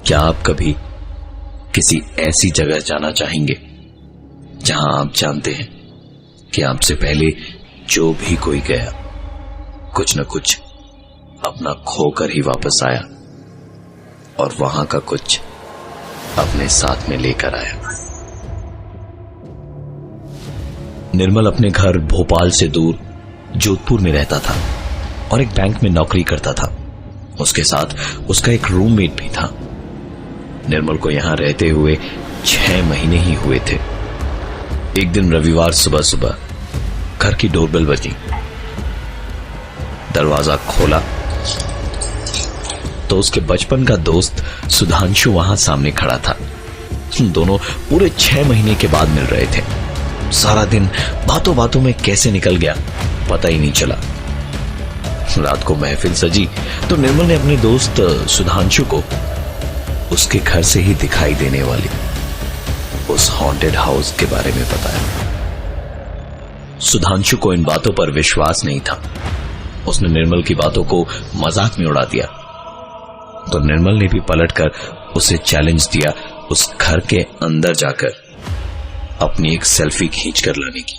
क्या आप कभी किसी ऐसी जगह जाना चाहेंगे जहां आप जानते हैं कि आपसे पहले जो भी कोई गया कुछ न कुछ अपना खोकर ही वापस आया और वहां का कुछ अपने साथ में लेकर आया। निर्मल अपने घर भोपाल से दूर जोधपुर में रहता था और एक बैंक में नौकरी करता था। उसके साथ उसका एक रूममेट भी था। निर्मल को यहां रहते हुए 6 महीने ही हुए थे। एक दिन रविवार सुबह सुबह घर की डोरबेल बजी। दरवाजा खोला तो उसके बचपन का दोस्त सुधांशु वहां सामने खड़ा था। दोनों पूरे 6 महीने के बाद मिल रहे थे। सारा दिन बातों बातों में कैसे निकल गया पता ही नहीं चला। रात को महफिल सजी तो निर्मल ने अपने दोस्त सुधांशु को उसके घर से ही दिखाई देने वाली उस हॉन्टेड हाउस के बारे में बताया। सुधांशु को इन बातों पर विश्वास नहीं था। उसने निर्मल की बातों को मजाक में उड़ा दिया। तो निर्मल ने भी पलटकर उसे चैलेंज दिया उस घर के अंदर जाकर अपनी एक सेल्फी खींचकर लाने की।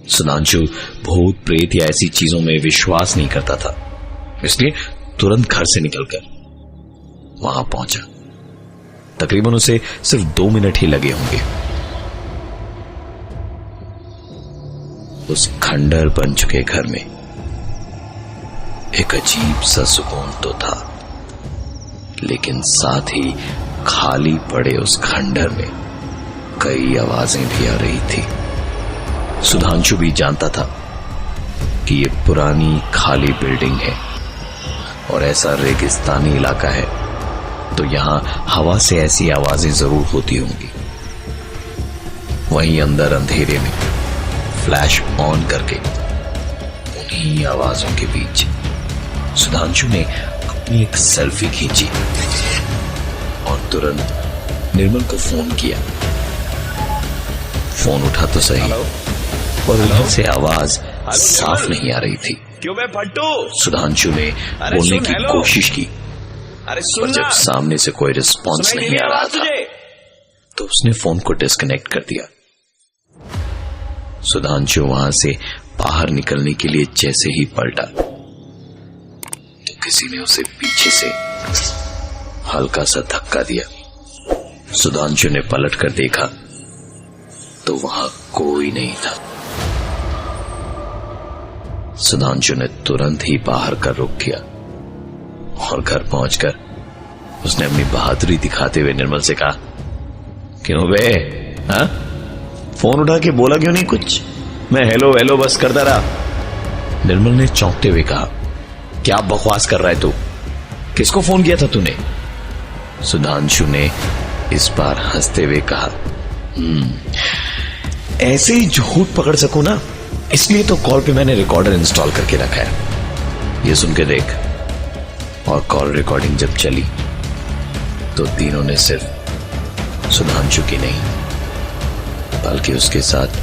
सुधांशु भूत प्रेत या ऐसी चीजों में विश्वास नहीं करता था, इसलिए तुरंत घर से निकलकर वहां पहुंचा। तकरीबन उसे सिर्फ 2 मिनट ही लगे होंगे। उस खंडर बन चुके घर में एक अजीब सा सुकून तो था, लेकिन साथ ही खाली पड़े उस खंडर में कई आवाजें भी आ रही थी। सुधांशु भी जानता था कि यह पुरानी खाली बिल्डिंग है और ऐसा रेगिस्तानी इलाका है तो यहां हवा से ऐसी आवाजें जरूर होती होंगी। वहीं अंदर अंधेरे में फ्लैश ऑन करके उन्हीं आवाजों के बीच सुधांशु ने अपनी एक सेल्फी खींची और तुरंत निर्मल को फोन किया। फोन उठा तो सही और उधर से आवाज साफ नहीं आ रही थी। क्यों मैं फट्टू? सुधांशु ने बोलने की कोशिश की, पर जब सामने से कोई रिस्पॉन्स नहीं आ रहा था तो उसने फोन को डिस्कनेक्ट कर दिया। सुधांशु वहां से बाहर निकलने के लिए जैसे ही पलटा तो किसी ने उसे पीछे से हल्का सा धक्का दिया। सुधांशु ने पलट कर देखा तो वहां कोई नहीं था। सुधांशु ने तुरंत ही बाहर का रुख किया और घर पहुंचकर उसने अपनी बहादुरी दिखाते हुए निर्मल से कहा, क्यों बे, हाँ? फोन उठा के बोला क्यों नहीं कुछ? मैं हेलो हेलो बस करता रहा। निर्मल ने चौंकते हुए कहा, क्या बकवास कर रहा है तू? किसको फोन किया था तूने? सुधांशु ने इस बार हंसते हुए कहा, ऐसे ही झूठ पकड़ सकूं ना, इसलिए तो कॉल पे मैंने रिकॉर्डर इंस्टॉल करके रखा है। ये सुन के देख। और कॉल रिकॉर्डिंग जब चली तो तीनों ने सिर्फ सुधांशु की नहीं बल्कि उसके साथ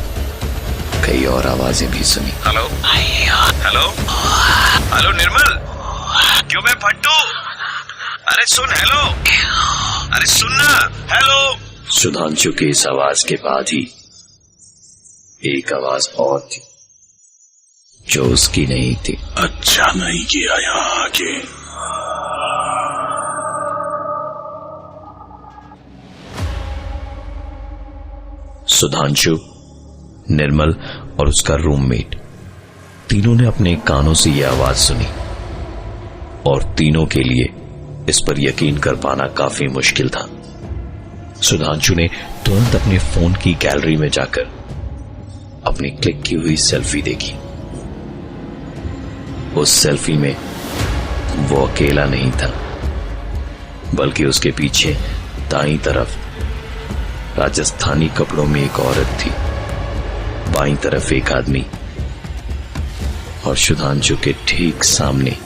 कई और आवाजें भी सुनी। हेलो हेलो हेलो निर्मल, क्यों मैं फट्टू? अरे सुन, हेलो, अरे सुनना, हेलो। सुधांशु की इस आवाज के बाद ही एक आवाज और थी जो उसकी नहीं थी। अच्छा नहीं किया यहाँ आके। सुधांशु, निर्मल और उसका रूममेट तीनों ने अपने कानों से यह आवाज सुनी और तीनों के लिए इस पर यकीन कर पाना काफी मुश्किल था। सुधांशु ने तुरंत अपने फोन की गैलरी में जाकर अपनी क्लिक की हुई सेल्फी देखी। उस सेल्फी में वो अकेला नहीं था, बल्कि उसके पीछे दाईं तरफ राजस्थानी कपड़ों में एक औरत थी, बाईं तरफ एक आदमी और सुधांशु के ठीक सामने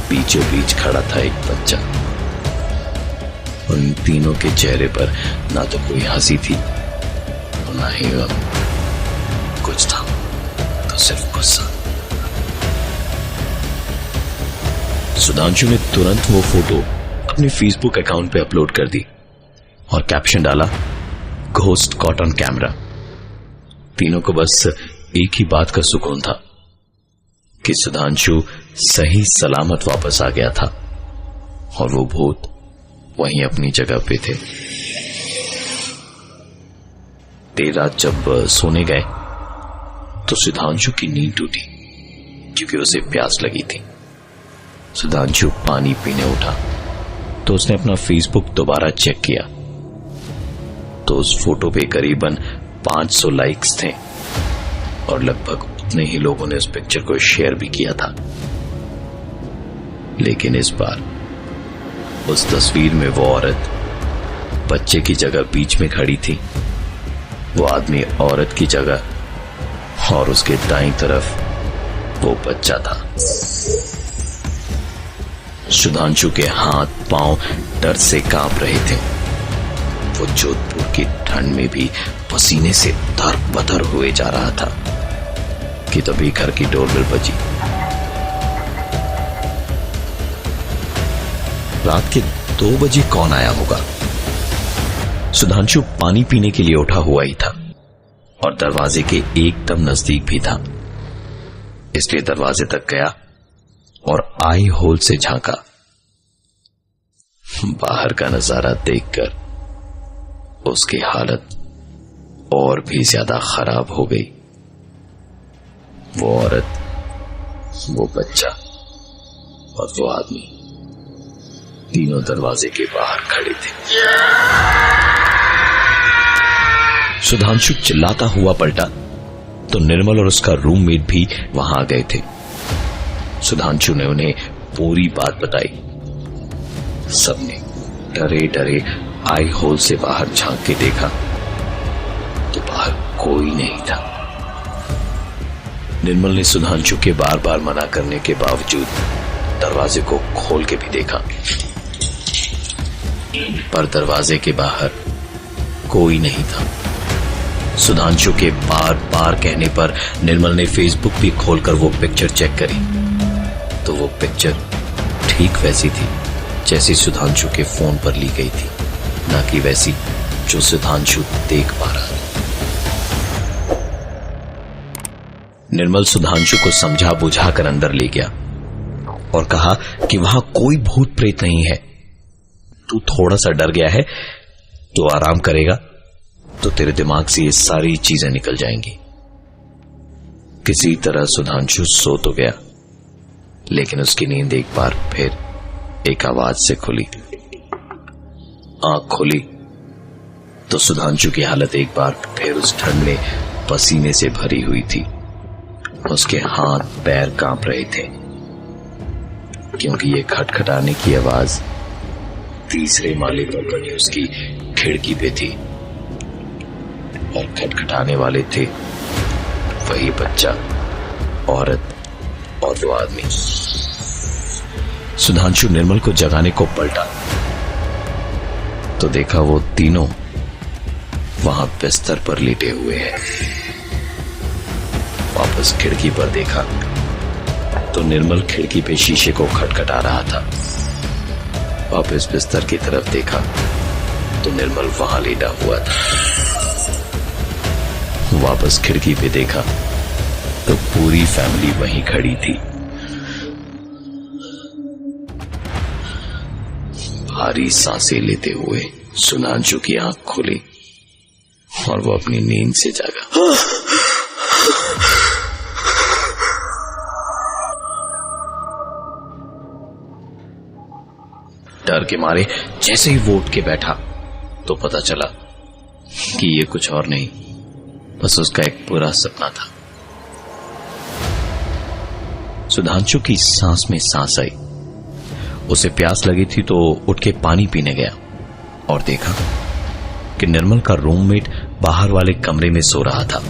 बीचों बीच खड़ा था एक बच्चा। उन तीनों के चेहरे पर ना तो कोई हंसी थी और ना ही गम, कुछ था तो सिर्फ गुस्सा। सुधांशु ने तुरंत वो फोटो अपने फेसबुक अकाउंट पे अपलोड कर दी और कैप्शन डाला, घोस्ट कॉट ऑन कैमरा। तीनों को बस एक ही बात का सुकून था कि सुधांशु सही सलामत वापस आ गया था और वो भूत वहीं अपनी जगह पे थे। देर रात जब सोने गए तो सुधांशु की नींद टूटी क्योंकि उसे प्यास लगी थी। सुधांशु पानी पीने उठा तो उसने अपना फेसबुक दोबारा चेक किया तो उस फोटो पे करीबन 500 लाइक्स थे और लगभग उतने ही लोगों ने उस पिक्चर को शेयर भी किया था। लेकिन इस बार उस तस्वीर में वो औरत बच्चे की जगह बीच में खड़ी थी, वो आदमी औरत की जगह और उसके दाईं तरफ वो बच्चा था। सुधांशु के हाथ पांव डर से कांप रहे थे। वो जोधपुर की ठंड में भी पसीने से तर-बतर हुए जा रहा था कि तभी घर की डोरबेल बजी। रात के 2 बजे कौन आया होगा? सुधांशु पानी पीने के लिए उठा हुआ ही था और दरवाजे के एकदम नजदीक भी था, इसलिए दरवाजे तक गया और आई होल से झांका। बाहर का नजारा देखकर उसकी हालत और भी ज्यादा खराब हो गई। वो औरत, वो बच्चा और वो आदमी तीनों दरवाजे के बाहर खड़े थे। सुधांशु चिल्लाता हुआ पलटा तो निर्मल और उसका रूममेट भी वहां आ गए थे। सुधांशु ने उन्हें पूरी बात बताई। सबने डरे डरे आई होल से बाहर झांक के देखा तो बाहर कोई नहीं था। निर्मल ने सुधांशु के बार बार मना करने के बावजूद दरवाजे को खोल के भी देखा, पर दरवाजे के बाहर कोई नहीं था। सुधांशु के बार बार कहने पर निर्मल ने फेसबुक भी खोलकर वो पिक्चर चेक करी तो वो पिक्चर ठीक वैसी थी जैसी सुधांशु के फोन पर ली गई थी, ना कि वैसी जो सुधांशु देख पा रहा था। निर्मल सुधांशु को समझा बुझा कर अंदर ले गया और कहा कि वहां कोई भूत प्रेत नहीं है। तू थोड़ा सा डर गया है तो आराम करेगा तो तेरे दिमाग से ये सारी चीजें निकल जाएंगी। किसी तरह सुधांशु सो तो गया, लेकिन उसकी नींद एक बार फिर एक आवाज से खुली। आंख खोली तो सुधांशु की हालत एक बार फिर उस ठंड में पसीने से भरी हुई थी। उसके हाथ पैर कांप रहे थे क्योंकि ये खटखटाने की आवाज तीसरे माले पर बनी उसकी खिड़की पे थी और खटखटाने वाले थे वही बच्चा, औरत और वो आदमी। सुधांशु निर्मल को जगाने को पलटा तो देखा वो तीनों वहां बिस्तर पर लेटे हुए हैं। वापस खिड़की पर देखा तो निर्मल खिड़की पे शीशे को खटखटा रहा था। वापस बिस्तर की तरफ देखा तो निर्मल वहां लेटा हुआ था। वापस खिड़की पे देखा तो पूरी फैमिली वहीं खड़ी थी। भारी सांसें लेते हुए सुधांशु की आंख खुली और वो अपनी नींद से जागा। डर के मारे जैसे ही वो उठ के बैठा तो पता चला कि ये कुछ और नहीं, बस उसका एक बुरा सपना था। सुधांशु की सांस में सांस आई। उसे प्यास लगी थी तो उठ के पानी पीने गया और देखा कि निर्मल का रूममेट बाहर वाले कमरे में सो रहा था।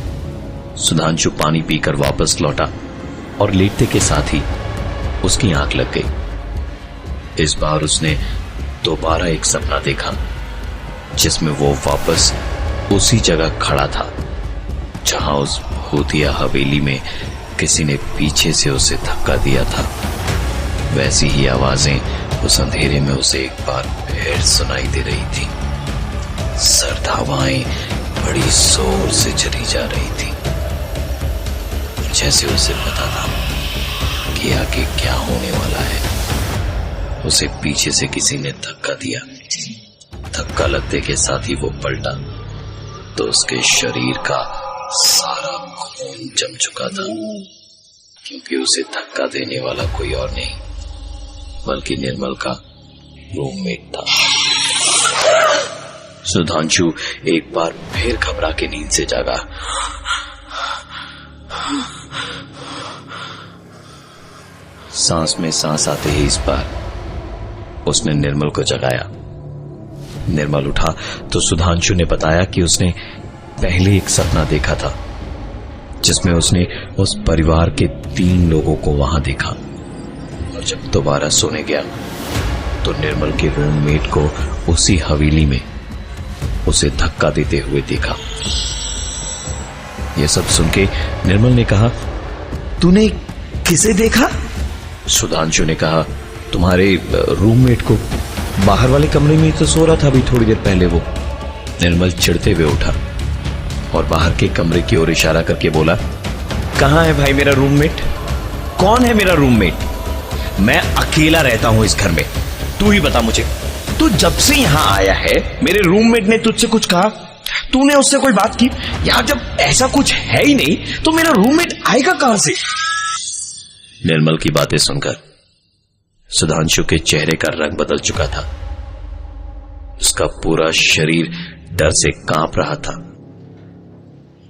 सुधांशु पानी पीकर वापस लौटा और लेटते के साथ ही उसकी आंख लग गई। इस बार उसने दोबारा एक सपना देखा जिसमें वो वापस उसी जगह खड़ा था जहां उस भूतिया हवेली में किसी ने पीछे से उसे धक्का दिया था। वैसी ही आवाजें उस अंधेरे में उसे एक बार फिर सुनाई दे रही थी। सर्द हवाएं बड़ी जोर से चली जा रही थी, जैसे उसे पता था कि आगे क्या होने वाला है। उसे पीछे से किसी ने धक्का दिया। धक्का लगने के साथ ही वो पलटा तो उसके शरीर का सारा खून जम चुका था, क्योंकि उसे धक्का देने वाला कोई और नहीं बल्कि निर्मल का रूममेट था। सुधांशु एक बार फिर घबरा के नींद से जागा। सांस में सांस आते ही इस बार उसने निर्मल को जगाया। निर्मल उठा तो सुधांशु ने बताया कि उसने पहले एक सपना देखा था जिसमें उसने उस परिवार के 3 लोगों को वहां देखा, और जब दोबारा सोने गया तो निर्मल के रूममेट को उसी हवेली में उसे धक्का देते हुए देखा। यह सब सुन के निर्मल ने कहा, तूने किसे देखा? सुधांशु ने कहा, तुम्हारे रूममेट को। बाहर वाले कमरे में तो सो रहा था अभी थोड़ी देर पहले वो। निर्मल चिढ़ते हुए उठा और बाहर के कमरे की ओर इशारा करके बोला, कहां है भाई मेरा रूममेट? कौन है मेरा रूममेट? मैं अकेला रहता हूं इस घर में, तू ही बता मुझे। तू जब से यहां आया है मेरे रूममेट ने तुझसे कुछ कहा? तूने उससे कोई बात की? यार जब ऐसा कुछ है ही नहीं तो मेरा रूममेट आएगा कहां से? निर्मल की बातें सुनकर सुधांशु के चेहरे का रंग बदल चुका था। उसका पूरा शरीर डर से कांप रहा था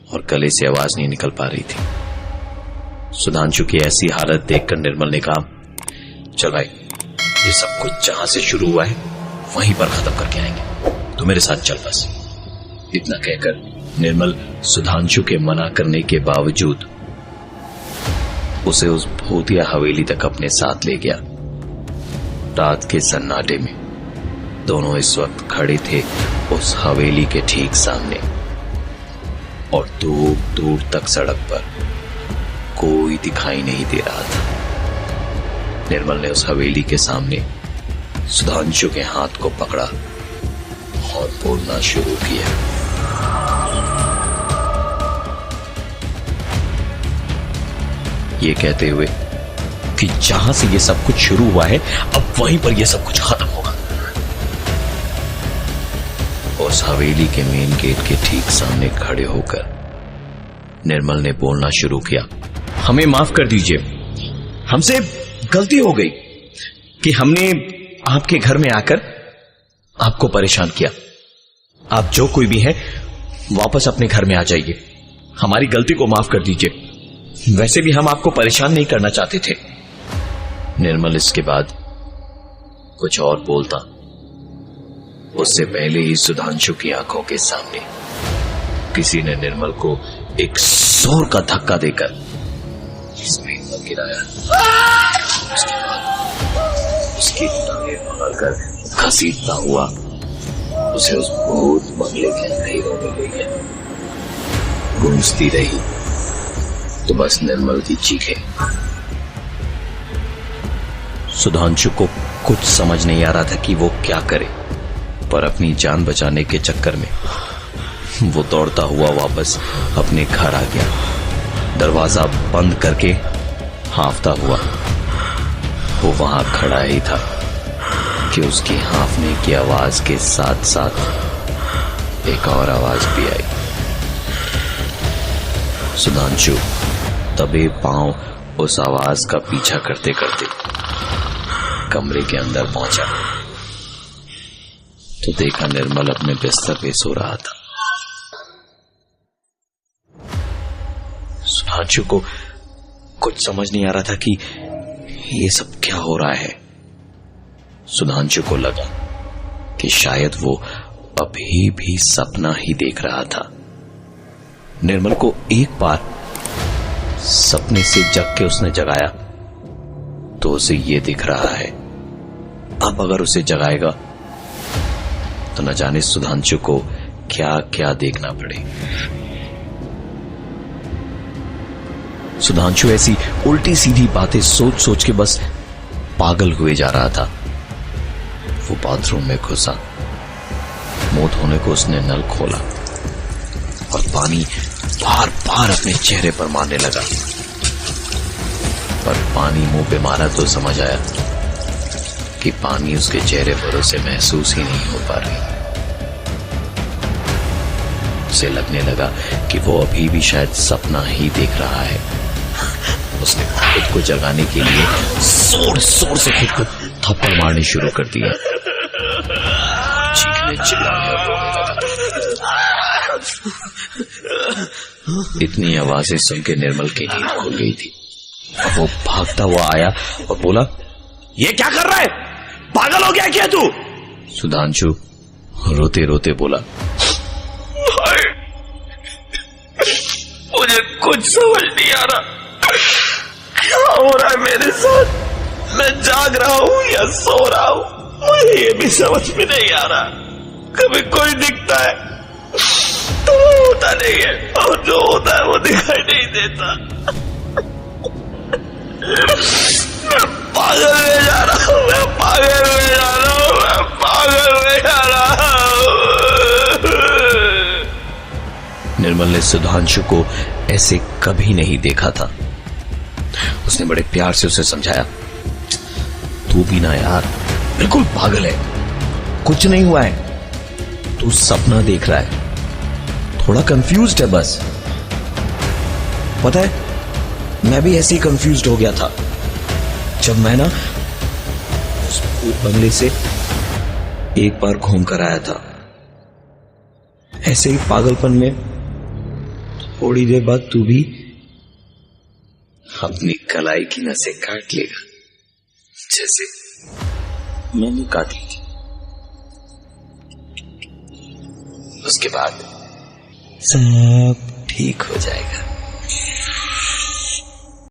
और गले से आवाज नहीं निकल पा रही थी। सुधांशु की ऐसी हालत देखकर निर्मल ने कहा, चल भाई, ये सब कुछ जहां से शुरू हुआ है वहीं पर खत्म करके आएंगे, तू मेरे साथ चल बस। इतना कहकर निर्मल सुधांशु के मना करने के बावजूद उसे उस भूतिया हवेली तक अपने साथ ले गया। रात के सन्नाटे में दोनों इस वक्त खड़े थे उस हवेली के ठीक सामने, और दूर दूर तक सड़क पर कोई दिखाई नहीं दे रहा था। निर्मल ने उस हवेली के सामने सुधांशु के हाथ को पकड़ा और बोलना शुरू किया, ये कहते हुए कि जहां से ये सब कुछ शुरू हुआ है अब वहीं पर ये सब कुछ खत्म होगा। उस हवेली के मेन गेट के ठीक सामने खड़े होकर निर्मल ने बोलना शुरू किया, हमें माफ कर दीजिए, हमसे गलती हो गई कि हमने आपके घर में आकर आपको परेशान किया। आप जो कोई भी है वापस अपने घर में आ जाइए, हमारी गलती को माफ कर दीजिए, वैसे भी हम आपको परेशान नहीं करना चाहते थे। निर्मल इसके बाद कुछ और बोलता उससे पहले ही सुधांशु की आंखों के सामने किसी ने निर्मल को एक जोर का धक्का देकर जमीन पर गिराया। उसके बाद उसकी टांगें पकड़कर घसीटता हुआ उसे उस भूत बंगले के अंधेरों में ले गया। गूंजती रही तो बस निर्मल की चीखें। सुधांशु को कुछ समझ नहीं आ रहा था कि वो क्या करे, पर अपनी जान बचाने के चक्कर में वो दौड़ता हुआ वापस अपने घर आ गया। दरवाजा बंद करके हांफता हुआ वो वहां खड़ा ही था कि उसकी हांफने की आवाज के साथ साथ एक और आवाज भी आई। सुधांशु दबे पांव उस आवाज का पीछा करते करते कमरे के अंदर पहुंचा तो देखा निर्मल अपने बिस्तर पे सो रहा था। सुधांशु को कुछ समझ नहीं आ रहा था कि ये सब क्या हो रहा है। सुधांशु को लगा कि शायद वो अभी भी सपना ही देख रहा था। निर्मल को एक बार सपने से जग के उसने जगाया तो उसे ये दिख रहा है। अब अगर उसे जगाएगा तो न जाने सुधांशु को क्या क्या देखना पड़े। सुधांशु ऐसी उल्टी सीधी बातें सोच सोच के बस पागल हुए जा रहा था। वो बाथरूम में घुसा, मुंह धोने को उसने नल खोला और पानी बार बार अपने चेहरे पर मारने लगा। पर पानी मुंह पे मारा तो समझ आया कि पानी उसके चेहरे पर उसे महसूस ही नहीं हो पा रही। उसे लगने लगा कि वो अभी भी शायद सपना ही देख रहा है। उसने खुद को जगाने के लिए जोर जोर से खुद को थप्पड़ मारनी शुरू कर दिया। चीखने चिल्लाने और रोने लगा। इतनी आवाजें सुन के निर्मल की नींद खुल गई थी। वो भागता हुआ आया और बोला, ये क्या कर रहा है? पागल हो गया क्या तू? सुधांशु रोते रोते बोला, मुझे कुछ समझ नहीं आ रहा, क्या हो रहा है मेरे साथ? मैं जाग रहा हूँ या सो रहा हूँ, मुझे ये भी समझ में नहीं आ रहा। कभी कोई दिखता है तो वो होता नहीं है, और जो होता है वो दिखाई नहीं देता। मैं पागल में जा रहा हूँ, मैं पागल में जा रहा हूँ, मैं पागल में जा रहा हूँ। निर्मल ने सुधांशु को ऐसे कभी नहीं देखा था। उसने बड़े प्यार से उसे समझाया, तू भी ना यार, बिल्कुल पागल है, कुछ नहीं हुआ है, तू सपना देख रहा है, थोड़ा कंफ्यूज्ड है बस। पता है, मैं भी ऐसे ही कंफ्यूज्ड हो गया था जब मैं ना उस भूत बंगले से एक बार घूम कर आया था। ऐसे ही पागलपन में थोड़ी देर बाद तू भी अपनी कलाई की नसें काट लेगा, जैसे मैंने काटी थी। उसके बाद सब ठीक हो जाएगा।